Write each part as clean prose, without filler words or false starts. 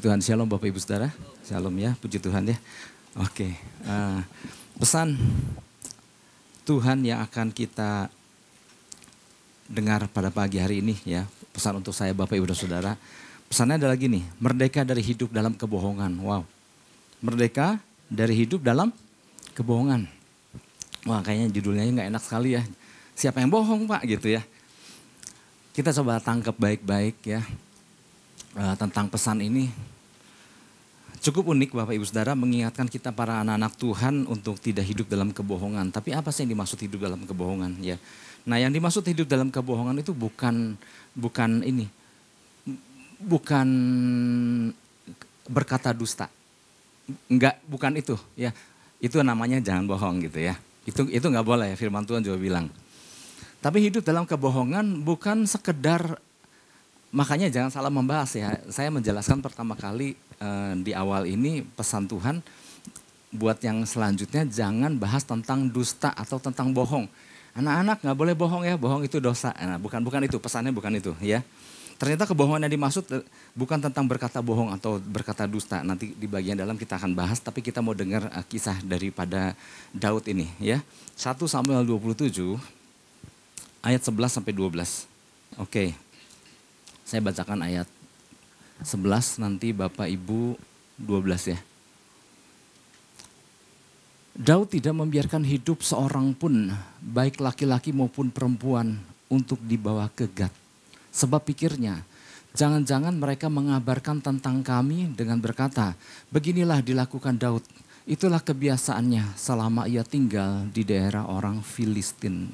Tuhan, shalom Bapak Ibu Saudara. Shalom ya, puji Tuhan ya. Oke, pesan Tuhan yang akan kita dengar pada pagi hari ini ya. Pesan untuk saya Bapak Ibu dan Saudara. Pesannya adalah gini, merdeka dari hidup dalam kebohongan. Wow, merdeka dari hidup dalam kebohongan. Wah, kayaknya judulnya nggak enak sekali ya. Siapa yang bohong Pak gitu ya. Kita coba tangkap baik-baik ya. Tentang pesan ini. Cukup unik Bapak Ibu Saudara mengingatkan kita para anak-anak Tuhan untuk tidak hidup dalam kebohongan. Tapi apa sih yang dimaksud hidup dalam kebohongan ya? Nah, yang dimaksud hidup dalam kebohongan itu bukan berkata dusta. Bukan itu ya. Itu namanya jangan bohong gitu ya. Itu nggak boleh, firman Tuhan juga bilang. Tapi hidup dalam kebohongan bukan sekedar, makanya jangan salah membahas ya. Saya menjelaskan pertama kali di awal ini pesan Tuhan buat yang selanjutnya jangan bahas tentang dusta atau tentang bohong. Anak-anak nggak boleh bohong ya, bohong itu dosa. Nah, bukan itu, pesannya bukan itu ya. Ternyata kebohongan yang dimaksud bukan tentang berkata bohong atau berkata dusta. Nanti di bagian dalam kita akan bahas, tapi kita mau dengar kisah daripada Daud ini ya. 1 Samuel 27 ayat 11 sampai 12. Oke. Saya bacakan ayat 11, nanti Bapak Ibu 12 ya. Daud tidak membiarkan hidup seorang pun, baik laki-laki maupun perempuan, untuk dibawa ke Gat. Sebab pikirnya, jangan-jangan mereka mengabarkan tentang kami dengan berkata, beginilah dilakukan Daud. Itulah kebiasaannya selama ia tinggal di daerah orang Filistin.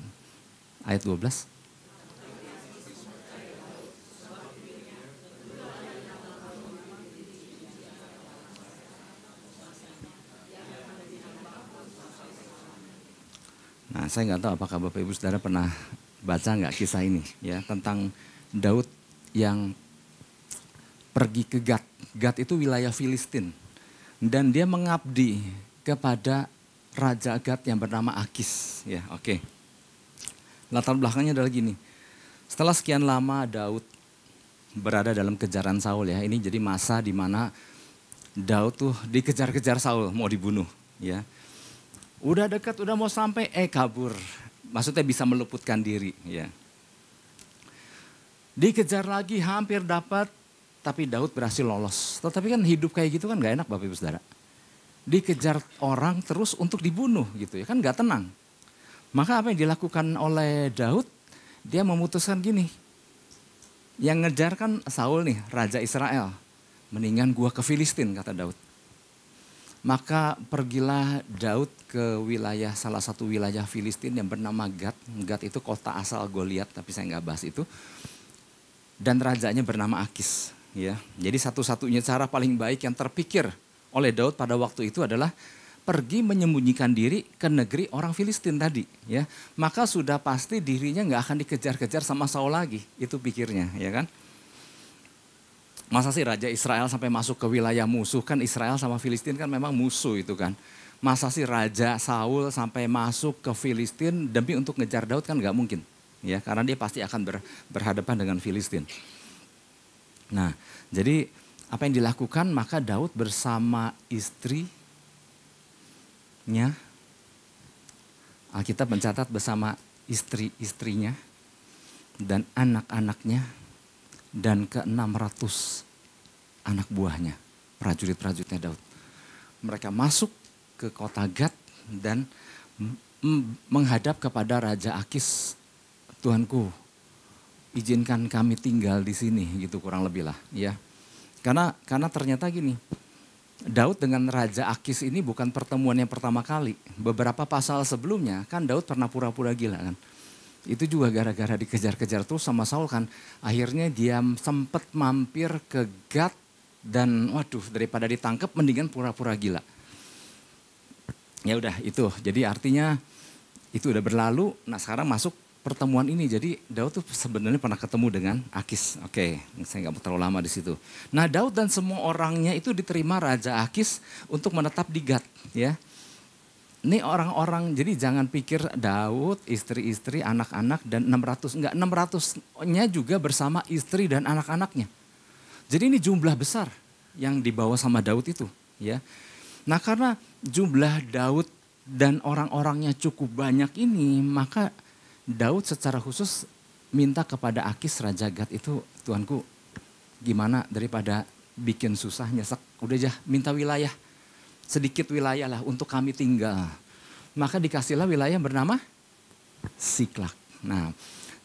Ayat 12. Nah, saya nggak tahu apakah Bapak Ibu Saudara pernah baca nggak kisah ini ya tentang Daud yang pergi ke Gat. Gat itu wilayah Filistin dan dia mengabdi kepada raja Gat yang bernama Akis. Ya, oke. Latar belakangnya adalah gini. Setelah sekian lama Daud berada dalam kejaran Saul ya. Ini jadi masa di mana Daud tuh dikejar-kejar Saul, mau dibunuh ya. Udah dekat, udah mau sampai, kabur. Maksudnya bisa meluputkan diri ya. Dikejar lagi hampir dapat, tapi Daud berhasil lolos. Tetapi kan hidup kayak gitu kan gak enak Bapak Ibu Saudara. Dikejar orang terus untuk dibunuh gitu ya, kan gak tenang. Maka apa yang dilakukan oleh Daud, dia memutuskan gini. Yang ngejar kan Saul nih, Raja Israel. Mendingan gua ke Filistin kata Daud. Maka pergilah Daud ke wilayah, salah satu wilayah Filistin yang bernama Gat. Gat itu kota asal Goliat, tapi saya nggak bahas itu. Dan rajanya bernama Akis. Ya. Jadi satu-satunya cara paling baik yang terpikir oleh Daud pada waktu itu adalah pergi menyembunyikan diri ke negeri orang Filistin tadi. Ya. Maka sudah pasti dirinya nggak akan dikejar-kejar sama Saul lagi. Itu pikirnya, ya kan? Masa sih Raja Israel sampai masuk ke wilayah musuh, kan Israel sama Filistin kan memang musuh itu kan. Masa sih Raja Saul sampai masuk ke Filistin demi untuk ngejar Daud kan gak mungkin. Ya, karena dia pasti akan berhadapan dengan Filistin. Nah, jadi apa yang dilakukan maka Daud bersama istrinya, Alkitab mencatat bersama istri-istrinya dan anak-anaknya, dan ke-600 anak buahnya, prajurit-prajuritnya Daud. Mereka masuk ke kota Gat dan menghadap kepada Raja Akis, Tuanku, izinkan kami tinggal di sini, gitu kurang lebih lah. Ya. Karena ternyata gini, Daud dengan Raja Akis ini bukan pertemuan yang pertama kali. Beberapa pasal sebelumnya kan Daud pernah pura-pura gila kan. Itu juga gara-gara dikejar-kejar terus sama Saul kan. Akhirnya dia sempat mampir ke Gat dan waduh daripada ditangkap mendingan pura-pura gila. Ya udah itu. Jadi artinya itu udah berlalu. Nah sekarang masuk pertemuan ini. Jadi Daud tuh sebenarnya pernah ketemu dengan Akis. Oke, saya nggak mau terlalu lama di situ. Nah Daud dan semua orangnya itu diterima Raja Akis untuk menetap di Gat ya. Ini orang-orang, jadi jangan pikir Daud, istri-istri, anak-anak dan 600. Enggak, 600-nya juga bersama istri dan anak-anaknya. Jadi ini jumlah besar. yang dibawa sama Daud itu, ya. Nah, karena jumlah Daud dan orang-orangnya cukup banyak ini, maka Daud secara khusus minta kepada Akis Raja Gat itu, Tuanku gimana daripada bikin susah nyesek, udah aja minta wilayah, sedikit wilayah lah untuk kami tinggal. Maka dikasihlah wilayah bernama Siklak. Nah,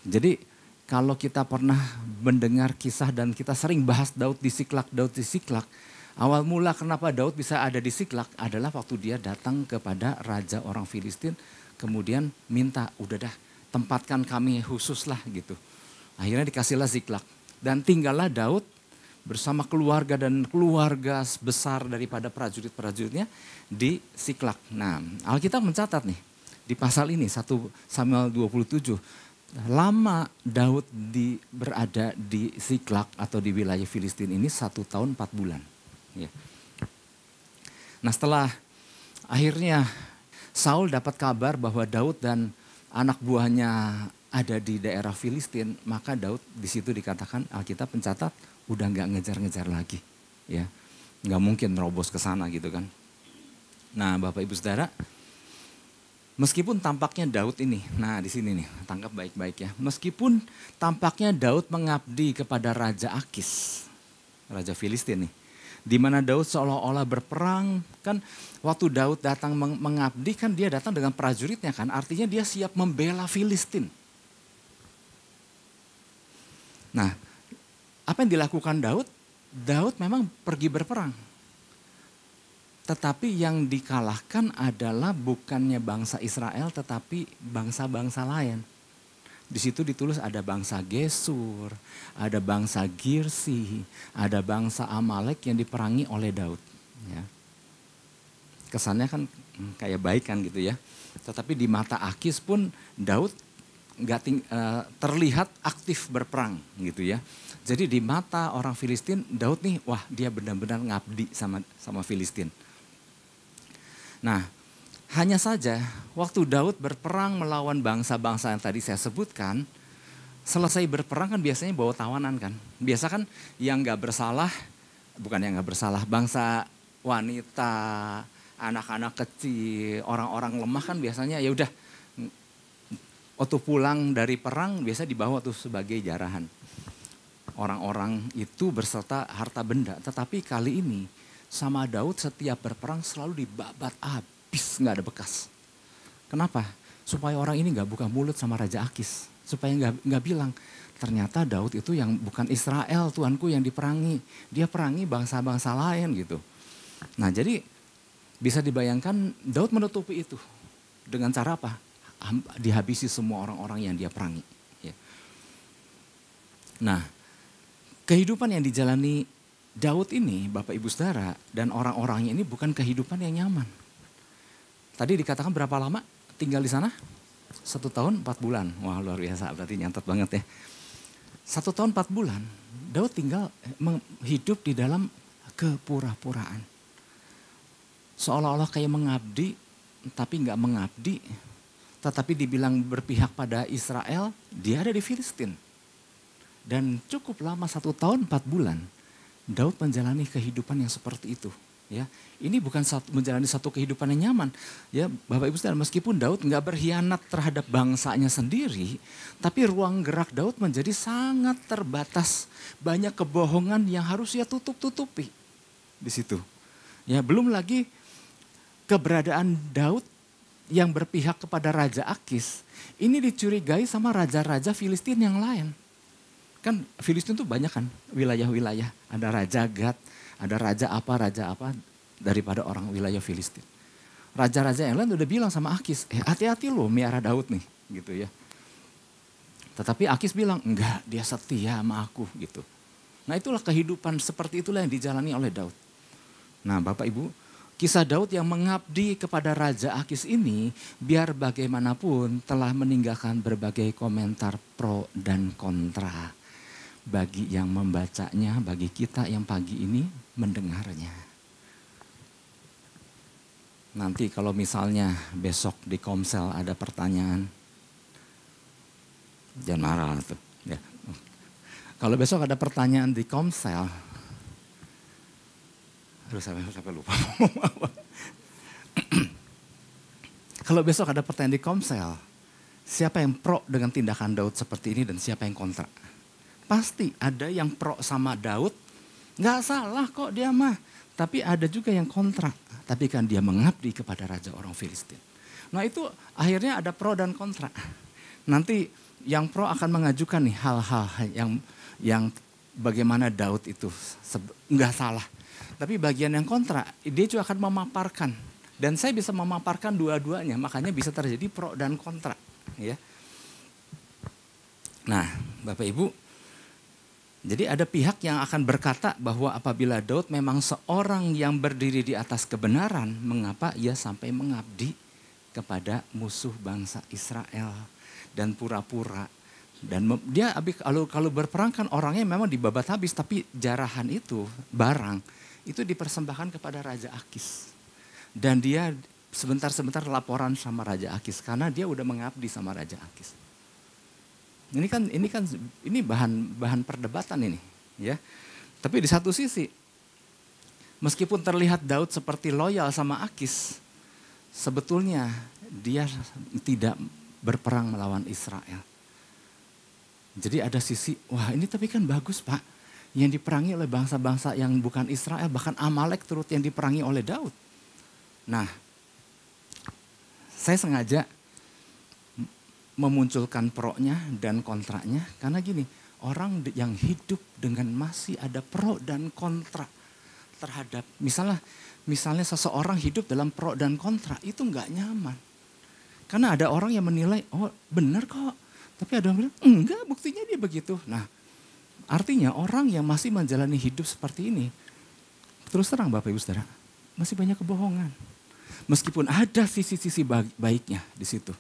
jadi kalau kita pernah mendengar kisah dan kita sering bahas Daud di Siklak, awal mula kenapa Daud bisa ada di Siklak adalah waktu dia datang kepada raja orang Filistin, kemudian minta, udah dah tempatkan kami khusus lah gitu. Akhirnya dikasihlah Siklak dan tinggallah Daud bersama keluarga dan keluarga besar daripada prajurit-prajuritnya di Siklak. Nah, Alkitab mencatat nih di pasal ini 1 Samuel 27, lama Daud berada di Siklak atau di wilayah Filistin ini 1 tahun 4 bulan. Ya. Nah, setelah akhirnya Saul dapat kabar bahwa Daud dan anak buahnya ada di daerah Filistin, maka Daud di situ dikatakan Alkitab mencatat udah nggak ngejar-ngejar lagi, ya nggak mungkin nerobos ke sana gitu kan. Nah, Bapak Ibu Saudara, meskipun tampaknya Daud ini, nah di sini nih tangkap baik-baik ya, meskipun tampaknya Daud mengabdi kepada Raja Akis, Raja Filistin nih, di mana Daud seolah-olah berperang kan, waktu Daud datang mengabdi kan dia datang dengan prajuritnya kan, artinya dia siap membela Filistin. Nah, apa yang dilakukan Daud? Daud memang pergi berperang. Tetapi yang dikalahkan adalah bukannya bangsa Israel tetapi bangsa-bangsa lain. Di situ ditulis ada bangsa Gesur, ada bangsa Girsi, ada bangsa Amalek yang diperangi oleh Daud. Ya. Kesannya kan kayak baik kan gitu ya. Tetapi di mata Akis pun Daud terlihat aktif berperang gitu ya. Jadi di mata orang Filistin, Daud nih, wah dia benar-benar ngabdi sama Filistin. Nah, hanya saja waktu Daud berperang melawan bangsa-bangsa yang tadi saya sebutkan, selesai berperang kan biasanya bawa tawanan kan. Biasa kan yang gak bersalah, bukan yang gak bersalah, bangsa wanita, anak-anak kecil, orang-orang lemah kan biasanya ya udah waktu pulang dari perang biasa dibawa tuh sebagai jarahan. Orang-orang itu berserta harta benda. Tetapi kali ini sama Daud setiap berperang selalu dibabat habis, gak ada bekas. Kenapa? Supaya orang ini gak buka mulut sama Raja Akis. Supaya gak bilang, ternyata Daud itu yang bukan Israel Tuanku yang diperangi. Dia perangi bangsa-bangsa lain gitu. Nah jadi bisa dibayangkan Daud menutupi itu. Dengan cara apa? Dihabisi semua orang-orang yang dia perangi. Ya. Nah, kehidupan yang dijalani Daud ini, Bapak Ibu Saudara, dan orang-orangnya ini bukan kehidupan yang nyaman. Tadi dikatakan berapa lama tinggal di sana? 1 tahun 4 bulan. Wah luar biasa, berarti nyantet banget ya. 1 tahun 4 bulan, Daud tinggal hidup di dalam kepura-puraan. Seolah-olah kayak mengabdi, tapi gak mengabdi. Tetapi dibilang berpihak pada Israel, dia ada di Filistin. Dan cukup lama 1 tahun 4 bulan, Daud menjalani kehidupan yang seperti itu. Ya, ini bukan menjalani satu kehidupan yang nyaman. Ya, Bapak Ibu Saudara, meskipun Daud nggak berkhianat terhadap bangsanya sendiri, tapi ruang gerak Daud menjadi sangat terbatas. Banyak kebohongan yang harus ia tutup-tutupi di situ. Ya, belum lagi keberadaan Daud yang berpihak kepada Raja Akis, ini dicurigai sama raja-raja Filistin yang lain. Kan Filistin tuh banyak kan wilayah-wilayah. Ada Raja Gat, ada raja apa daripada orang wilayah Filistin. Raja-raja yang lain udah bilang sama Akis, hati-hati loh miara Daud nih gitu ya. Tetapi Akis bilang, enggak, dia setia sama aku gitu. Nah itulah kehidupan seperti itulah yang dijalani oleh Daud. Nah Bapak Ibu, kisah Daud yang mengabdi kepada Raja Akis ini biar bagaimanapun telah meninggalkan berbagai komentar pro dan kontra. Bagi yang membacanya, bagi kita yang pagi ini mendengarnya. Nanti kalau misalnya besok di Komsel ada pertanyaan, jangan marah tuh. Ya. Kalau besok ada pertanyaan di Komsel, Aduh sampai lupa. Kalau besok ada pertanyaan di Komsel, siapa yang pro dengan tindakan Daud seperti ini dan siapa yang kontra? Pasti ada yang pro sama Daud, nggak salah kok dia mah. Tapi ada juga yang kontra, tapi kan dia mengabdi kepada raja orang Filistin. Nah itu akhirnya ada pro dan kontra. Nanti yang pro akan mengajukan nih hal-hal yang bagaimana Daud itu nggak salah. Tapi bagian yang kontra, dia juga akan memaparkan. Dan saya bisa memaparkan dua-duanya, makanya bisa terjadi pro dan kontra. Ya. Nah, Bapak Ibu, jadi ada pihak yang akan berkata bahwa apabila Daud memang seorang yang berdiri di atas kebenaran, mengapa ia sampai mengabdi kepada musuh bangsa Israel dan pura-pura. Dan dia kalau berperang kan orangnya memang dibabat habis, tapi jarahan itu, barang, itu dipersembahkan kepada Raja Akis. Dan dia sebentar-sebentar laporan sama Raja Akis karena dia udah mengabdi sama Raja Akis. Ini bahan perdebatan ini, ya. Tapi di satu sisi, meskipun terlihat Daud seperti loyal sama Akis, sebetulnya dia tidak berperang melawan Israel. Jadi ada sisi, wah ini tapi kan bagus Pak, yang diperangi oleh bangsa-bangsa yang bukan Israel, bahkan Amalek turut yang diperangi oleh Daud. Nah, saya sengaja memunculkan pro-nya dan kontranya karena gini, orang yang hidup dengan masih ada pro dan kontra terhadap misalnya seseorang hidup dalam pro dan kontra itu nggak nyaman. Karena ada orang yang menilai, oh benar kok, tapi ada yang bilang enggak, buktinya dia begitu. Nah, artinya orang yang masih menjalani hidup seperti ini, terus terang Bapak Ibu Saudara, masih banyak kebohongan. Meskipun ada sisi-sisi baiknya di situ.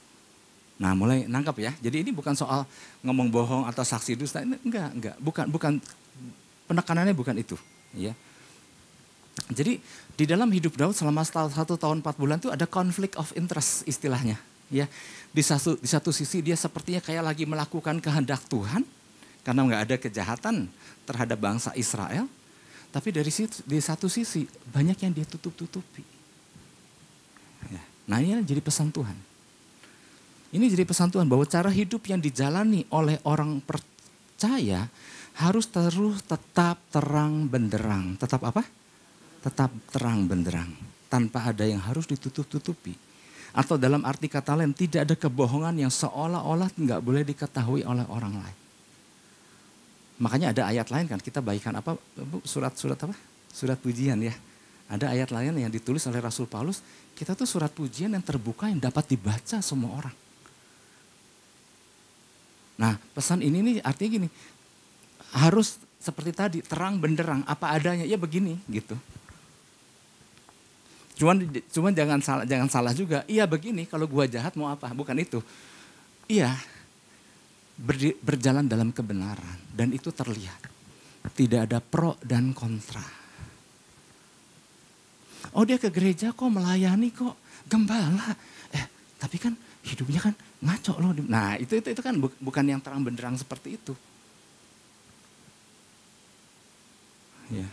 Nah, mulai nangkap ya. Jadi ini bukan soal ngomong bohong atau saksi dusta. Enggak. Bukan penekanannya bukan itu. Ya. Jadi di dalam hidup Daud selama 1 tahun 4 bulan itu ada conflict of interest istilahnya. Ya. Di satu sisi dia sepertinya kayak lagi melakukan kehendak Tuhan. Karena enggak ada kejahatan terhadap bangsa Israel. Tapi di satu sisi banyak yang dia tutup-tutupi. Ya. Nah ini jadi pesan Tuhan. Ini jadi pesan Tuhan bahwa cara hidup yang dijalani oleh orang percaya harus terus tetap terang benderang. Tetap apa? Tetap terang benderang. Tanpa ada yang harus ditutup-tutupi. Atau dalam arti kata lain tidak ada kebohongan yang seolah-olah nggak boleh diketahui oleh orang lain. Makanya ada ayat lain kan, kita baikkan apa? Surat apa? Surat pujian ya. Ada ayat lain yang ditulis oleh Rasul Paulus, kita tuh surat pujian yang terbuka yang dapat dibaca semua orang. Nah pesan ini nih artinya gini, harus seperti tadi terang benderang apa adanya, ya begini gitu. Cuman jangan salah juga, iya begini kalau gua jahat mau apa, bukan itu. Iya, berjalan dalam kebenaran dan itu terlihat. Tidak ada pro dan kontra. Oh dia ke gereja kok melayani kok gembala. Tapi kan hidupnya kan ngaco loh. Nah itu kan bukan yang terang benderang seperti itu. Ya.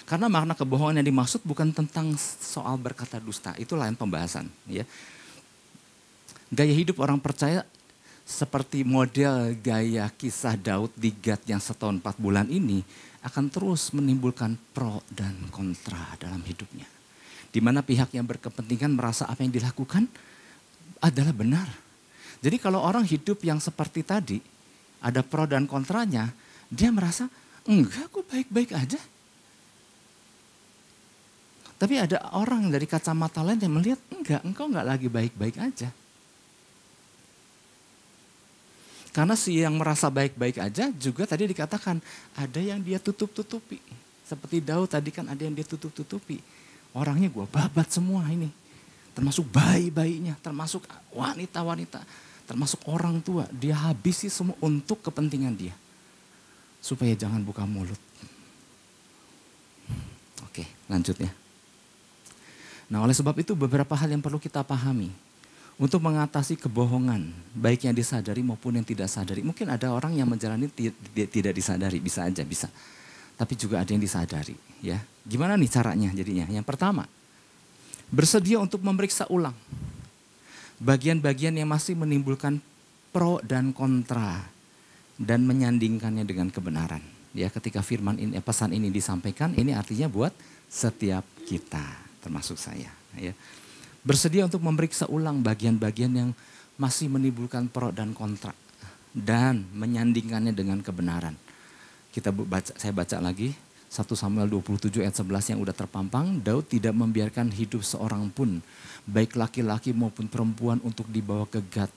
Karena makna kebohongan yang dimaksud bukan tentang soal berkata dusta. Itu lain pembahasan. Ya. Gaya hidup orang percaya seperti model gaya kisah Daud di Gad yang 1 tahun 4 bulan ini akan terus menimbulkan pro dan kontra dalam hidupnya. Di mana pihak yang berkepentingan merasa apa yang dilakukan adalah benar. Jadi kalau orang hidup yang seperti tadi, ada pro dan kontranya, dia merasa enggak kok baik-baik aja. Tapi ada orang dari kacamata lain yang melihat enggak, engkau enggak lagi baik-baik aja. Karena si yang merasa baik-baik aja juga tadi dikatakan ada yang dia tutup-tutupi. Seperti Daud tadi kan ada yang dia tutup-tutupi. Orangnya gue babat semua ini. Termasuk bayi-bayinya, termasuk wanita-wanita, termasuk orang tua. Dia habisi semua untuk kepentingan dia. Supaya jangan buka mulut. Oke, lanjut ya. Nah oleh sebab itu beberapa hal yang perlu kita pahami. Untuk mengatasi kebohongan, baik yang disadari maupun yang tidak sadari. Mungkin ada orang yang menjalani tidak disadari, bisa aja, bisa. tapi juga ada yang disadari. Ya, gimana nih caranya jadinya? Yang pertama, bersedia untuk memeriksa ulang bagian-bagian yang masih menimbulkan pro dan kontra dan menyandingkannya dengan kebenaran. Ya, ketika firman ini, pesan ini disampaikan, ini artinya buat setiap kita, termasuk saya. Ya, bersedia untuk memeriksa ulang bagian-bagian yang masih menimbulkan pro dan kontra dan menyandingkannya dengan kebenaran. Saya baca lagi 1 Samuel 27 ayat 11 yang udah terpampang. Daud tidak membiarkan hidup seorang pun, baik laki-laki maupun perempuan, untuk dibawa ke Gat.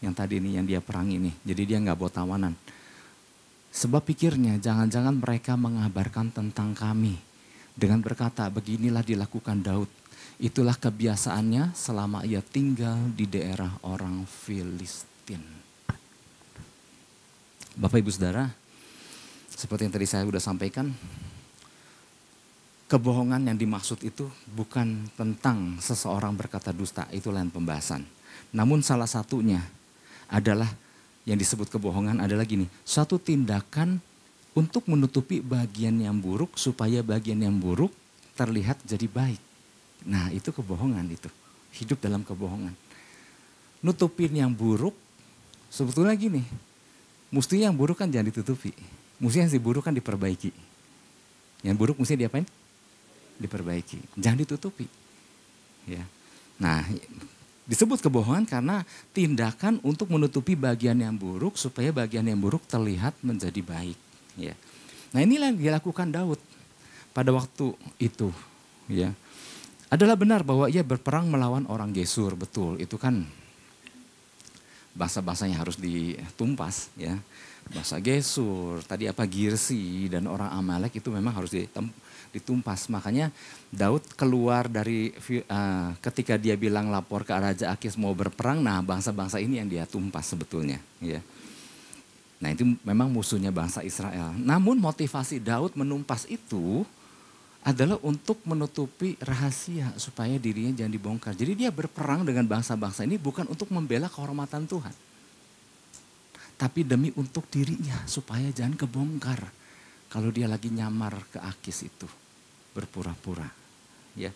Yang tadi ini yang dia perangi nih. Jadi dia gak bawa tawanan. Sebab pikirnya jangan-jangan mereka mengabarkan tentang kami dengan berkata, beginilah dilakukan Daud. Itulah kebiasaannya selama ia tinggal di daerah orang Filistin. Bapak Ibu Saudara, seperti yang tadi saya sudah sampaikan, kebohongan yang dimaksud itu bukan tentang seseorang berkata dusta, itu lain pembahasan. Namun salah satunya adalah yang disebut kebohongan adalah gini, suatu tindakan untuk menutupi bagian yang buruk supaya bagian yang buruk terlihat jadi baik. Nah, itu kebohongan itu. Hidup dalam kebohongan. Nutupin yang buruk sebetulnya gini, mestinya yang buruk kan jangan ditutupi. Mestinya yang buruk kan diperbaiki. Yang buruk mestinya diapain? Diperbaiki. Jangan ditutupi. Ya. Nah, disebut kebohongan karena tindakan untuk menutupi bagian yang buruk supaya bagian yang buruk terlihat menjadi baik. Ya. Nah, inilah yang dilakukan Daud pada waktu itu. Ya. Adalah benar bahwa ia berperang melawan orang Gesur, betul. Itu kan bangsa-bangsa yang harus ditumpas, ya. Bangsa Gesur, tadi Girsi dan orang Amalek itu memang harus ditumpas. Makanya Daud keluar dari ketika dia bilang lapor ke Raja Akis mau berperang, nah bangsa-bangsa ini yang dia tumpas sebetulnya, ya. Nah, itu memang musuhnya bangsa Israel. Namun motivasi Daud menumpas itu adalah untuk menutupi rahasia supaya dirinya jangan dibongkar. Jadi dia berperang dengan bangsa-bangsa ini bukan untuk membela kehormatan Tuhan, tapi demi untuk dirinya supaya jangan kebongkar kalau dia lagi nyamar ke Akis itu, berpura-pura. Ya,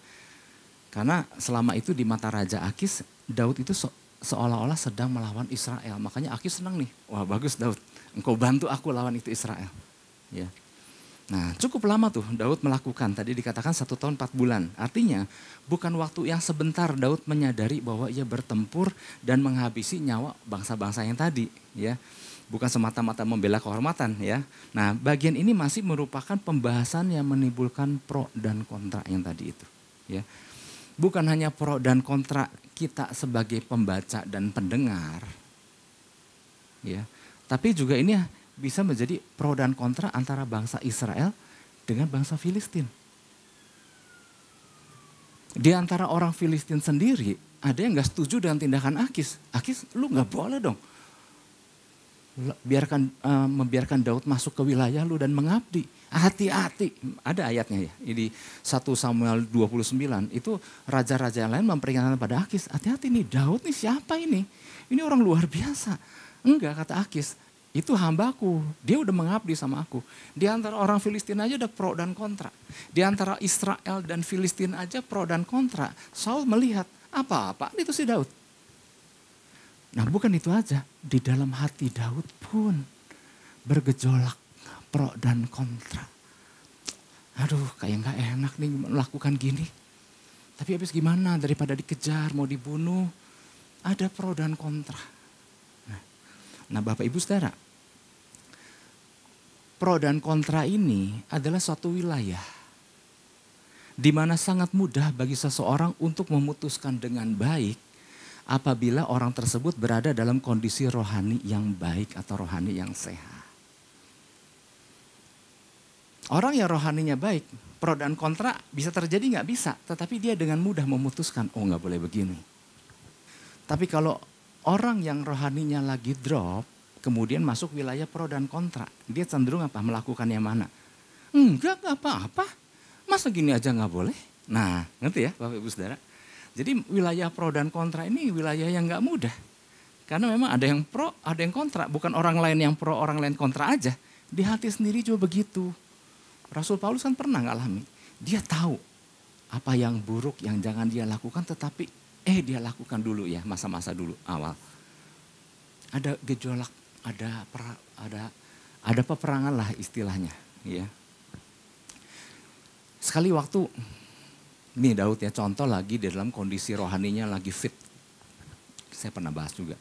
karena selama itu di mata Raja Akis, Daud itu seolah-olah sedang melawan Israel. Makanya Akis senang nih, wah bagus Daud, engkau bantu aku lawan itu Israel. Ya. Nah, cukup lama tuh Daud melakukan, tadi dikatakan 1 tahun 4 bulan. Artinya bukan waktu yang sebentar Daud menyadari bahwa ia bertempur dan menghabisi nyawa bangsa-bangsa yang tadi, ya. Bukan semata-mata membela kehormatan, ya. Nah, bagian ini masih merupakan pembahasan yang menimbulkan pro dan kontra yang tadi itu, ya. Bukan hanya pro dan kontra kita sebagai pembaca dan pendengar, ya. Tapi juga ini bisa menjadi pro dan kontra antara bangsa Israel dengan bangsa Filistin. Di antara orang Filistin sendiri, ada yang gak setuju dengan tindakan Akis. Akis, lu gak boleh dong membiarkan Daud masuk ke wilayah lu dan mengabdi. Hati-hati, ada ayatnya ya. Di 1 Samuel 29, itu raja-raja yang lain memperingatkan pada Akis, hati-hati nih Daud nih siapa ini? Ini orang luar biasa. Enggak, kata Akis, itu hambaku, dia udah mengabdi sama aku. Di antara orang Filistin aja ada pro dan kontra. Di antara Israel dan Filistin aja pro dan kontra. Saul melihat, apa-apa itu si Daud. Nah, bukan itu aja, di dalam hati Daud pun bergejolak pro dan kontra. Aduh, kayak gak enak nih melakukan gini. Tapi habis gimana, daripada dikejar, mau dibunuh, ada pro dan kontra. Nah, Bapak Ibu Saudara, pro dan kontra ini adalah suatu wilayah di mana sangat mudah bagi seseorang untuk memutuskan dengan baik apabila orang tersebut berada dalam kondisi rohani yang baik atau rohani yang sehat. Orang yang rohaninya baik, pro dan kontra bisa terjadi nggak bisa, tetapi dia dengan mudah memutuskan, oh nggak boleh begini. Tapi kalau orang yang rohaninya lagi drop, kemudian masuk wilayah pro dan kontra. Dia cenderung apa? Melakukan yang mana? Enggak apa-apa. Masa gini aja nggak boleh? Nah, ngerti ya Bapak Ibu Saudara? Jadi wilayah pro dan kontra ini wilayah yang nggak mudah. Karena memang ada yang pro, ada yang kontra. Bukan orang lain yang pro, orang lain kontra aja. Di hati sendiri juga begitu. Rasul Paulus kan pernah ngalami. Dia tahu apa yang buruk yang jangan dia lakukan, tetapi dia lakukan dulu ya, masa-masa dulu awal. Ada gejolak, ada peperangan lah istilahnya, ya. Sekali waktu, nih Daud ya, contoh lagi di dalam kondisi rohaninya lagi fit. Saya pernah bahas juga.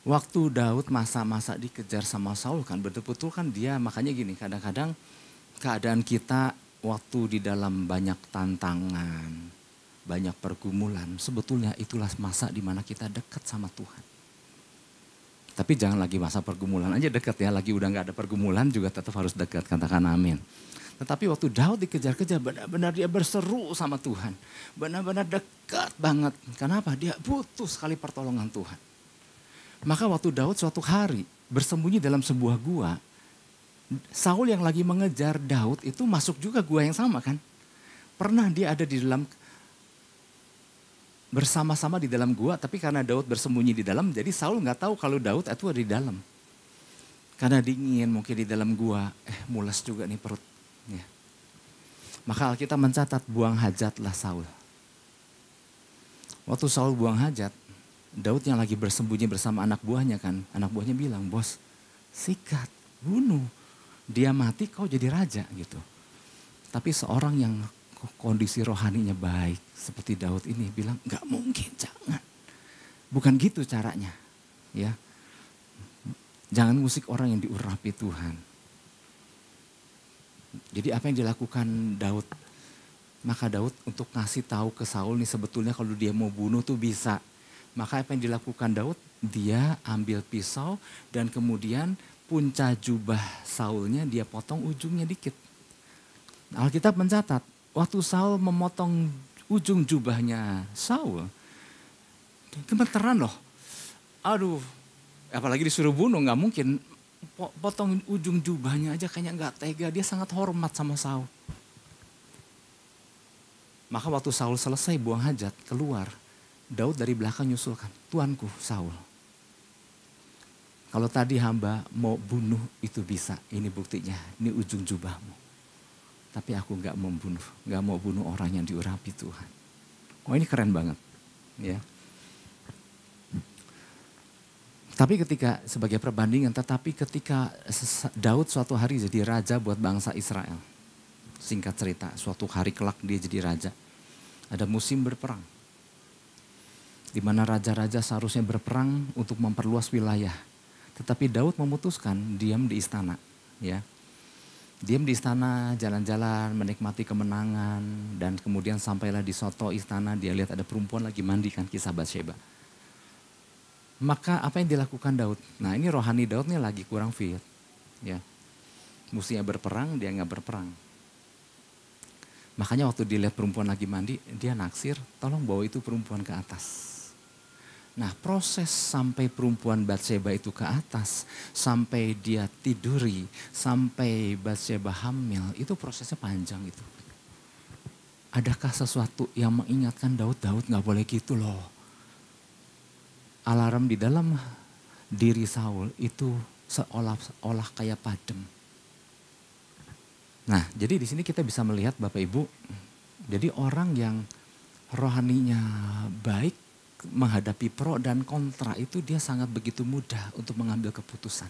Waktu Daud masa-masa dikejar sama Saul kan, betul-betul kan dia, makanya gini, kadang-kadang keadaan kita waktu di dalam banyak tantangan, banyak pergumulan, sebetulnya itulah masa di mana kita dekat sama Tuhan. Tapi jangan lagi masa pergumulan aja dekat ya, lagi udah gak ada pergumulan juga tetap harus dekat, katakan amin. Tetapi waktu Daud dikejar-kejar, benar-benar dia berseru sama Tuhan. Benar-benar dekat banget. Kenapa? Dia butuh sekali pertolongan Tuhan. Maka waktu Daud suatu hari bersembunyi dalam sebuah gua, Saul yang lagi mengejar Daud itu masuk juga gua yang sama kan. Pernah dia ada di dalam, bersama-sama di dalam gua, tapi karena Daud bersembunyi di dalam, jadi Saul gak tahu kalau Daud itu ada di dalam. Karena dingin mungkin di dalam gua, mules juga nih perut. Ya. Maka Alkitab mencatat buang hajatlah Saul. Waktu Saul buang hajat, Daud yang lagi bersembunyi bersama anak buahnya kan. Anak buahnya bilang, bos sikat, bunuh. Dia mati kau jadi raja gitu. Tapi seorang yang kondisi rohaninya baik seperti Daud ini bilang, gak mungkin, jangan. Bukan gitu caranya. Ya, jangan musik orang yang diurapi Tuhan. Jadi apa yang dilakukan Daud? Maka Daud untuk ngasih tahu ke Saul nih sebetulnya kalau dia mau bunuh tuh bisa. Maka apa yang dilakukan Daud? Dia ambil pisau dan kemudian punca jubah Saulnya dia potong ujungnya dikit. Alkitab mencatat waktu Saul memotong ujung jubahnya Saul, gemeteran loh. Aduh, apalagi disuruh bunuh gak mungkin. Potong ujung jubahnya aja kayaknya gak tega. Dia sangat hormat sama Saul. Maka waktu Saul selesai buang hajat keluar, Daud dari belakang nyusulkan, tuanku Saul. Kalau tadi hamba mau bunuh itu bisa, ini buktinya, ini ujung jubahmu. Tapi aku gak mau bunuh orang yang diurapi Tuhan. Oh ini keren banget. Ya. Tapi ketika sebagai perbandingan, tetapi ketika Daud suatu hari jadi raja buat bangsa Israel. Singkat cerita, suatu hari kelak dia jadi raja. Ada musim berperang. Di mana raja-raja seharusnya berperang untuk memperluas wilayah. Tetapi Daud memutuskan diam di istana. Ya. Diam di istana, jalan-jalan, menikmati kemenangan. Dan kemudian sampailah di soto istana, dia lihat ada perempuan lagi mandi kan, kisah Batsheba. Maka apa yang dilakukan Daud? Nah ini rohani Daud nih lagi kurang fit. Ya. Mestinya berperang, dia gak berperang. Makanya waktu dilihat perempuan lagi mandi, dia naksir, tolong bawa itu perempuan ke atas. Nah proses sampai perempuan Batsheba itu ke atas, sampai dia tiduri, sampai Batsheba hamil, itu prosesnya panjang itu. Adakah sesuatu yang mengingatkan Daud gak boleh gitu loh. Alarm di dalam diri Saul itu seolah-olah kayak padam. Nah, jadi di sini kita bisa melihat Bapak Ibu, jadi orang yang rohaninya baik menghadapi pro dan kontra itu dia sangat begitu mudah untuk mengambil keputusan.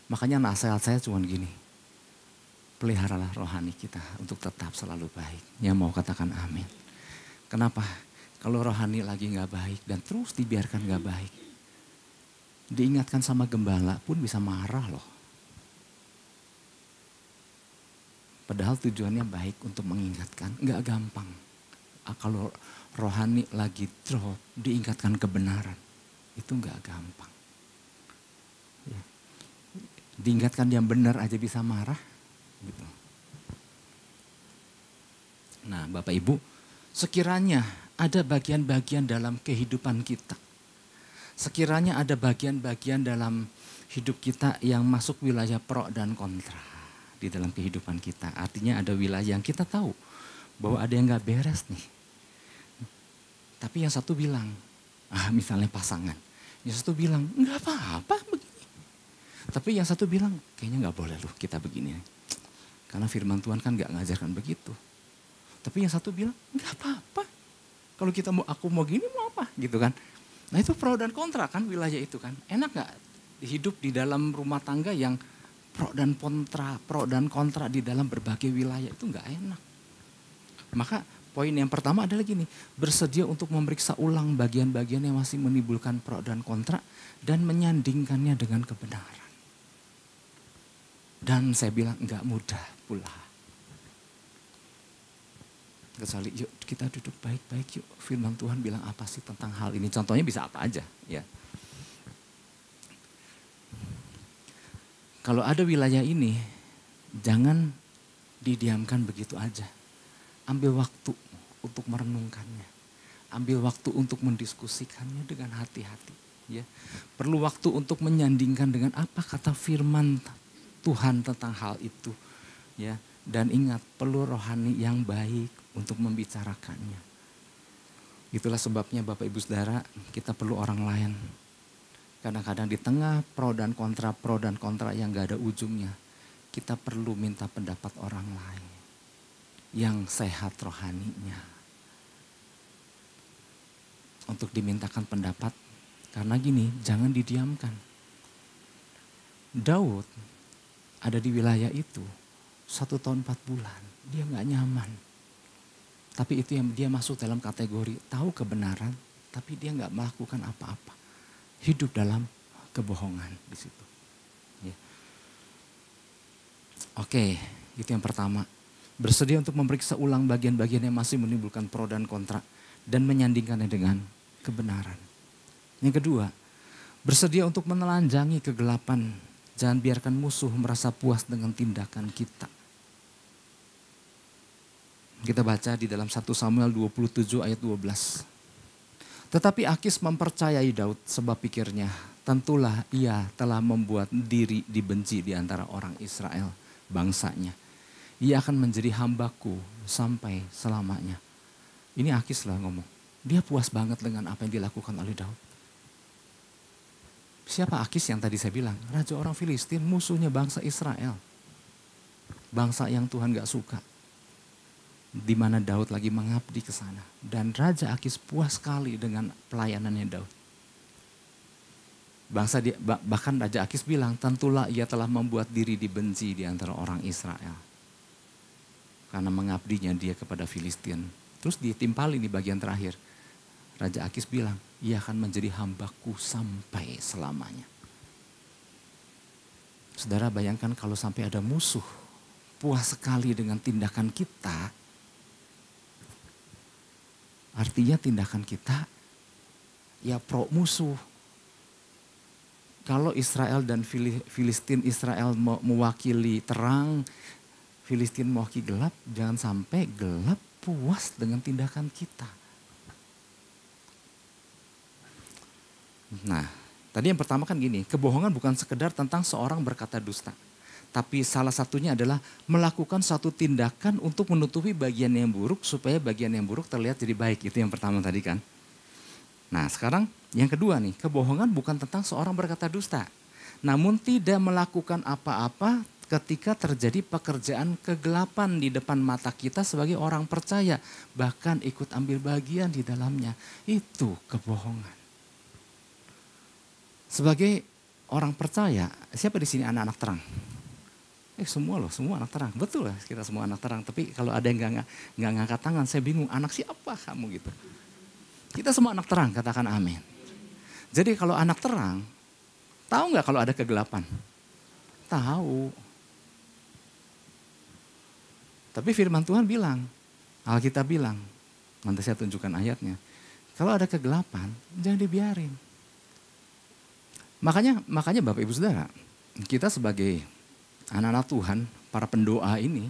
Makanya nasihat saya cuma gini, peliharalah rohani kita untuk tetap selalu baik. Yang mau katakan amin. Kenapa? Kalau rohani lagi gak baik dan terus dibiarkan gak baik. Diingatkan sama gembala pun bisa marah loh. Padahal tujuannya baik untuk mengingatkan, gak gampang. Kalau rohani lagi drop, diingatkan kebenaran. Itu gak gampang. Ya. Diingatkan yang benar aja bisa marah. Gitu. Nah Bapak Ibu, sekiranya ada bagian-bagian dalam kehidupan kita. Sekiranya ada bagian-bagian dalam hidup kita yang masuk wilayah pro dan kontra di dalam kehidupan kita. Artinya ada wilayah yang kita tahu bahwa ada yang gak beres nih. Tapi yang satu bilang, misalnya pasangan. Yang satu bilang, gak apa-apa begini. Tapi yang satu bilang, kayaknya gak boleh loh kita begini. Karena firman Tuhan kan gak ngajarkan begitu. Tapi yang satu bilang, gak apa-apa. Kalau aku mau gini mau apa gitu kan. Nah itu pro dan kontra kan wilayah itu kan. Enak gak hidup di dalam rumah tangga yang pro dan kontra di dalam berbagai wilayah itu gak enak. Maka poin yang pertama adalah gini, bersedia untuk memeriksa ulang bagian-bagian yang masih menimbulkan pro dan kontra dan menyandingkannya dengan kebenaran. Dan saya bilang enggak mudah pula. Kecuali yuk kita duduk baik-baik yuk. Firman Tuhan bilang apa sih tentang hal ini. Contohnya bisa apa aja ya. Kalau ada wilayah ini jangan didiamkan begitu aja. Ambil waktu untuk merenungkannya. Ambil waktu untuk mendiskusikannya dengan hati-hati. Ya. Perlu waktu untuk menyandingkan dengan apa kata firman Tuhan tentang hal itu. Ya. Dan ingat perlu rohani yang baik untuk membicarakannya. Itulah sebabnya Bapak Ibu Saudara kita perlu orang lain. Kadang-kadang di tengah pro dan kontra yang gak ada ujungnya. Kita perlu minta pendapat orang lain. Yang sehat rohaninya. Untuk dimintakan pendapat. Karena gini, jangan didiamkan. Daud ada di wilayah itu 1 tahun 4 bulan. Dia gak nyaman. Tapi itu yang dia masuk dalam kategori tahu kebenaran. Tapi dia gak melakukan apa-apa. Hidup dalam kebohongan di situ. Ya. Oke, itu yang pertama. Bersedia untuk memeriksa ulang bagian-bagian yang masih menimbulkan pro dan kontra. Dan menyandingkannya dengan kebenaran. Yang kedua, bersedia untuk menelanjangi kegelapan. Jangan biarkan musuh merasa puas dengan tindakan kita. Kita baca di dalam 1 Samuel 27 ayat 12. Tetapi Akis mempercayai Daud sebab pikirnya, tentulah ia telah membuat diri dibenci di antara orang Israel, bangsanya. Ia akan menjadi hambaku sampai selamanya. Ini Akis lah ngomong. Dia puas banget dengan apa yang dilakukan oleh Daud. Siapa Akis yang tadi saya bilang? Raja orang Filistin, musuhnya bangsa Israel. Bangsa yang Tuhan gak suka. Di mana Daud lagi mengabdi ke sana. Dan Raja Akis puas sekali dengan pelayanannya Daud. Bahkan Raja Akis bilang, tentulah ia telah membuat diri dibenci di antara orang Israel. Karena mengabdinya dia kepada Filistin. Terus ditimpali di bagian terakhir. Raja Akis bilang, ia akan menjadi hambaku sampai selamanya. Saudara bayangkan kalau sampai ada musuh puas sekali dengan tindakan kita. Artinya tindakan kita ya pro musuh. Kalau Israel dan Filistin, Israel mewakili terang, Filistin mewakili gelap, jangan sampai gelap puas dengan tindakan kita. Nah, tadi yang pertama kan gini, kebohongan bukan sekedar tentang seorang berkata dusta. Tapi salah satunya adalah melakukan satu tindakan untuk menutupi bagian yang buruk supaya bagian yang buruk terlihat jadi baik. Itu yang pertama tadi kan. Nah sekarang yang kedua nih, kebohongan bukan tentang seorang berkata dusta. Namun tidak melakukan apa-apa ketika terjadi pekerjaan kegelapan di depan mata kita sebagai orang percaya. Bahkan ikut ambil bagian di dalamnya. Itu kebohongan. Sebagai orang percaya, siapa di sini anak-anak terang? Semua loh, semua anak terang. Betul lah kita semua anak terang. Tapi kalau ada yang nggak ngangkat tangan, saya bingung. Anak siapa kamu gitu? Kita semua anak terang, katakan amin. Jadi kalau anak terang, tahu nggak kalau ada kegelapan? Tahu. Tapi firman Tuhan bilang, Alkitab bilang, nanti saya tunjukkan ayatnya. Kalau ada kegelapan, jangan dibiarin. Makanya Bapak Ibu Saudara, kita sebagai anak-anak Tuhan, para pendoa ini,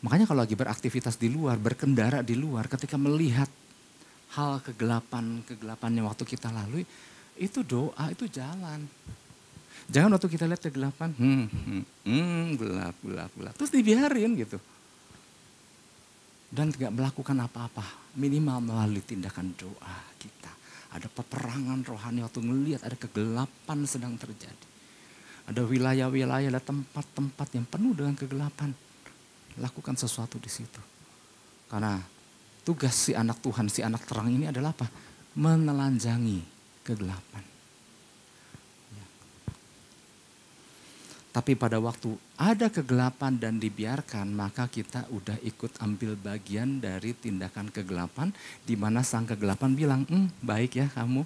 makanya kalau lagi beraktivitas di luar, berkendara di luar, ketika melihat hal kegelapan yang waktu kita lalui, itu doa, itu jalan. Jangan waktu kita lihat kegelapan, gelap, terus dibiarin gitu. Dan gak melakukan apa-apa, minimal melalui tindakan doa kita. Ada peperangan rohani waktu ngelihat ada kegelapan sedang terjadi. Ada wilayah-wilayah, ada tempat-tempat yang penuh dengan kegelapan. Lakukan sesuatu di situ. Karena tugas si anak Tuhan, si anak terang ini adalah apa? Menelanjangi kegelapan. Ya. Tapi pada waktu ada kegelapan dan dibiarkan, maka kita udah ikut ambil bagian dari tindakan kegelapan, di mana sang kegelapan bilang, baik ya kamu.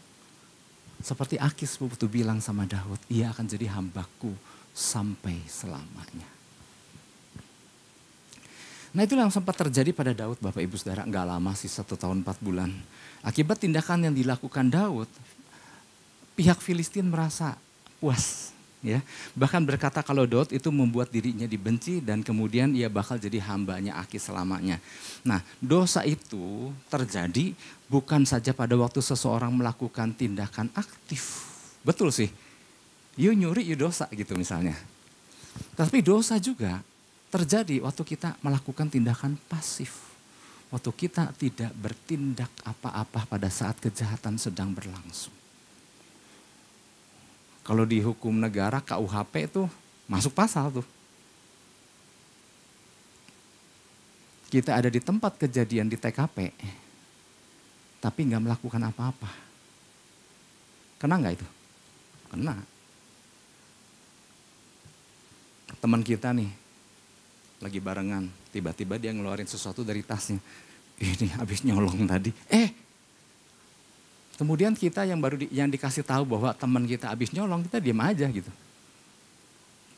Seperti Akis waktu bilang sama Daud, ia akan jadi hambaku sampai selamanya. Nah itulah yang sempat terjadi pada Daud, Bapak Ibu Saudara, enggak lama sih, 1 tahun 4 bulan. Akibat tindakan yang dilakukan Daud, pihak Filistin merasa puas. Ya, bahkan berkata kalau Daud itu membuat dirinya dibenci dan kemudian ia bakal jadi hambanya Akis selamanya. Nah dosa itu terjadi bukan saja pada waktu seseorang melakukan tindakan aktif. Betul sih, you nyuri you dosa gitu misalnya. Tapi dosa juga terjadi waktu kita melakukan tindakan pasif. Waktu kita tidak bertindak apa-apa pada saat kejahatan sedang berlangsung. Kalau di hukum negara KUHP itu masuk pasal tuh. Kita ada di tempat kejadian di TKP, tapi nggak melakukan apa-apa. Kena nggak itu? Kena. Teman kita nih, lagi barengan, tiba-tiba dia ngeluarin sesuatu dari tasnya. Ini habis nyolong tadi. Kemudian kita yang dikasih tahu bahwa teman kita habis nyolong, kita diam aja gitu.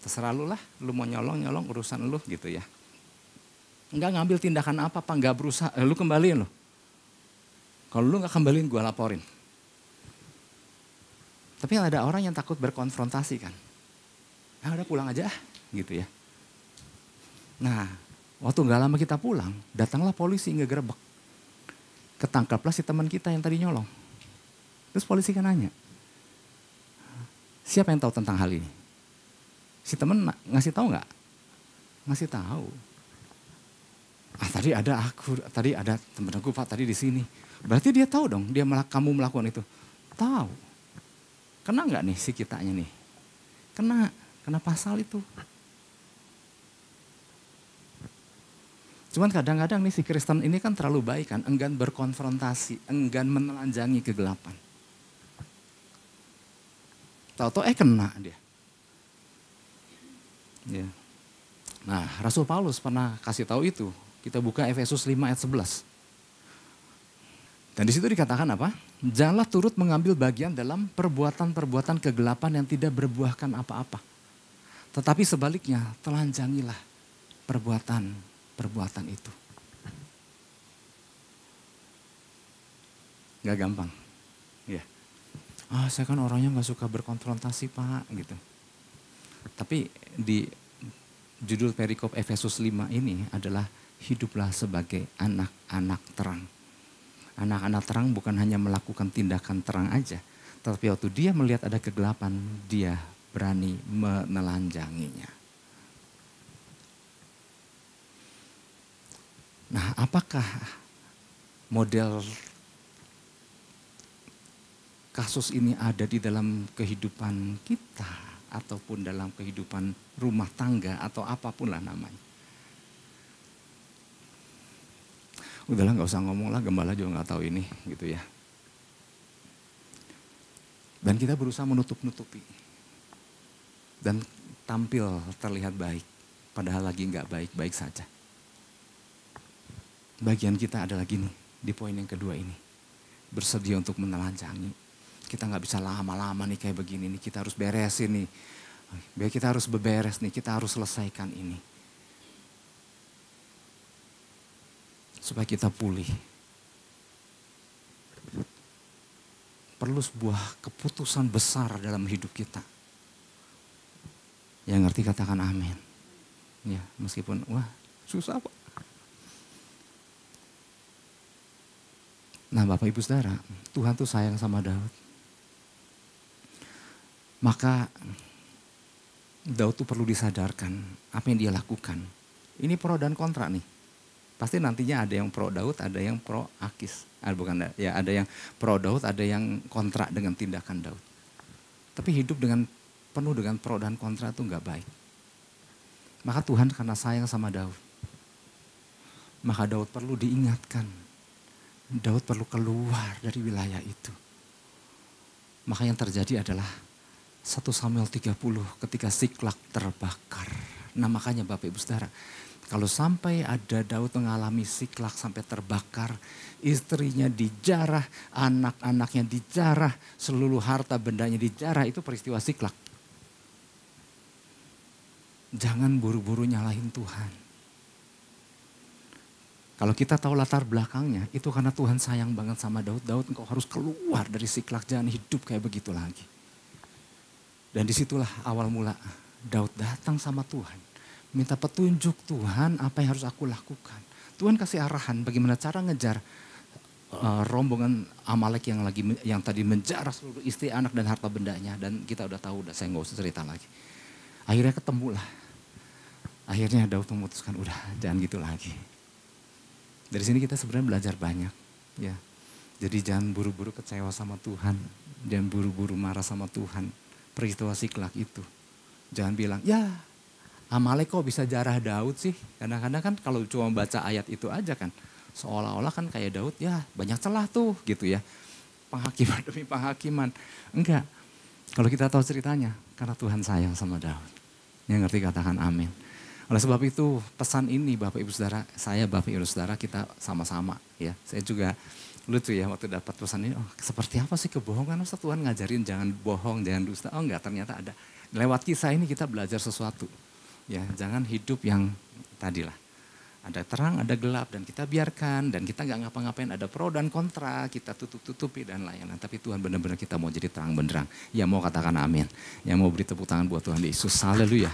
Terserah lu lah, lu mau nyolong urusan lu gitu ya. Enggak ngambil tindakan apa-apa, enggak berusaha, lu kembaliin lo. Kalau lu enggak kembaliin gue laporin. Tapi ada orang yang takut berkonfrontasi kan. Nah udah pulang aja gitu ya. Nah waktu enggak lama kita pulang, datanglah polisi ngegerebek. Ketangkaplah si teman kita yang tadi nyolong. Terus polisi kan nanya, siapa yang tahu tentang hal ini? Si teman ngasih tahu nggak? Ngasih tahu. Tadi ada temen aku Pak tadi di sini. Berarti dia tahu dong, kamu melakukan itu. Tahu. Kena nggak nih si kitanya nih? Kena pasal itu. Cuman kadang-kadang nih si Kristen ini kan terlalu baik kan, enggan berkonfrontasi, enggan menelanjangi kegelapan. Tahu-tahu kena dia. Ya. Nah, Rasul Paulus pernah kasih tahu itu. Kita buka Efesus 5 ayat 11. Dan di situ dikatakan apa? Janganlah turut mengambil bagian dalam perbuatan-perbuatan kegelapan yang tidak berbuahkan apa-apa. Tetapi sebaliknya, telanjangilah perbuatan itu. Gak gampang. Ya. Saya kan orangnya gak suka berkonfrontasi Pak gitu. Tapi di judul perikop Efesus 5 ini adalah hiduplah sebagai anak-anak terang. Anak-anak terang bukan hanya melakukan tindakan terang aja. Tapi waktu dia melihat ada kegelapan, dia berani menelanjanginya. Nah apakah model kasus ini ada di dalam kehidupan kita ataupun dalam kehidupan rumah tangga atau apapun lah namanya. Udahlah gak usah ngomong lah, gembala juga gak tahu ini gitu ya. Dan kita berusaha menutup-nutupi. Dan tampil terlihat baik, padahal lagi gak baik-baik saja. Bagian kita adalah gini, di poin yang kedua ini. Bersedia untuk menelanjangi. Kita gak bisa lama-lama nih kayak begini nih, kita harus beresin nih. Kita harus beberes nih, kita harus selesaikan ini. Supaya kita pulih. Perlu sebuah keputusan besar dalam hidup kita. Yang ngerti katakan amin. Ya, meskipun susah Pak. Nah Bapak Ibu Saudara, Tuhan tuh sayang sama Daud. Maka Daud tuh perlu disadarkan apa yang dia lakukan. Ini pro dan kontra nih. Pasti nantinya ada yang pro Daud, ada yang pro Akis. Ada yang pro Daud, ada yang kontra dengan tindakan Daud. Tapi hidup dengan penuh dengan pro dan kontra itu nggak baik. Maka Tuhan karena sayang sama Daud, maka Daud perlu diingatkan. Daud perlu keluar dari wilayah itu. Maka yang terjadi adalah 1 Samuel 30 ketika Siklak terbakar. Nah makanya Bapak Ibu Saudara, kalau sampai ada Daud mengalami Siklak sampai terbakar, istrinya dijarah, anak-anaknya dijarah, seluruh harta bendanya dijarah, itu peristiwa Siklak. Jangan buru-buru nyalahin Tuhan. Kalau kita tahu latar belakangnya, itu karena Tuhan sayang banget sama Daud. Daud, engkau harus keluar dari Siklak, jangan hidup kayak begitu lagi. Dan disitulah awal mula Daud datang sama Tuhan. Minta petunjuk, Tuhan apa yang harus aku lakukan. Tuhan kasih arahan bagaimana cara ngejar rombongan Amalek yang tadi menjarah seluruh istri, anak dan harta bendanya. Dan kita udah tahu, saya nggak usah cerita lagi. Akhirnya ketemulah. Akhirnya Daud memutuskan, udah jangan gitu lagi. Dari sini kita sebenarnya belajar banyak, ya. Jadi jangan buru-buru kecewa sama Tuhan, jangan buru-buru marah sama Tuhan. Peristiwa Siklak itu, jangan bilang, ya Amalek kok bisa jarah Daud sih. Kadang-kadang kan kalau cuma baca ayat itu aja kan, seolah-olah kan kayak Daud, ya banyak celah tuh gitu ya. Penghakiman demi penghakiman, enggak. Kalau kita tahu ceritanya, karena Tuhan sayang sama Daud. Yang ngerti katakan amin. Oleh sebab itu pesan ini Bapak Ibu Saudara, saya Bapak Ibu Saudara kita sama-sama ya. Saya juga lucu ya waktu dapat pesan ini, oh seperti apa sih kebohongan? Masa Tuhan ngajarin jangan bohong, jangan dusta. Oh enggak, ternyata ada. Lewat kisah ini kita belajar sesuatu. Ya, jangan hidup yang tadilah. Ada terang, ada gelap dan kita biarkan dan kita nggak ngapa-ngapain, ada pro dan kontra, kita tutup-tutupi dan lain-lain. Tapi Tuhan benar-benar kita mau jadi terang benderang. Ya mau katakan amin. Yang mau beri tepuk tangan buat Tuhan Yesus. Haleluya.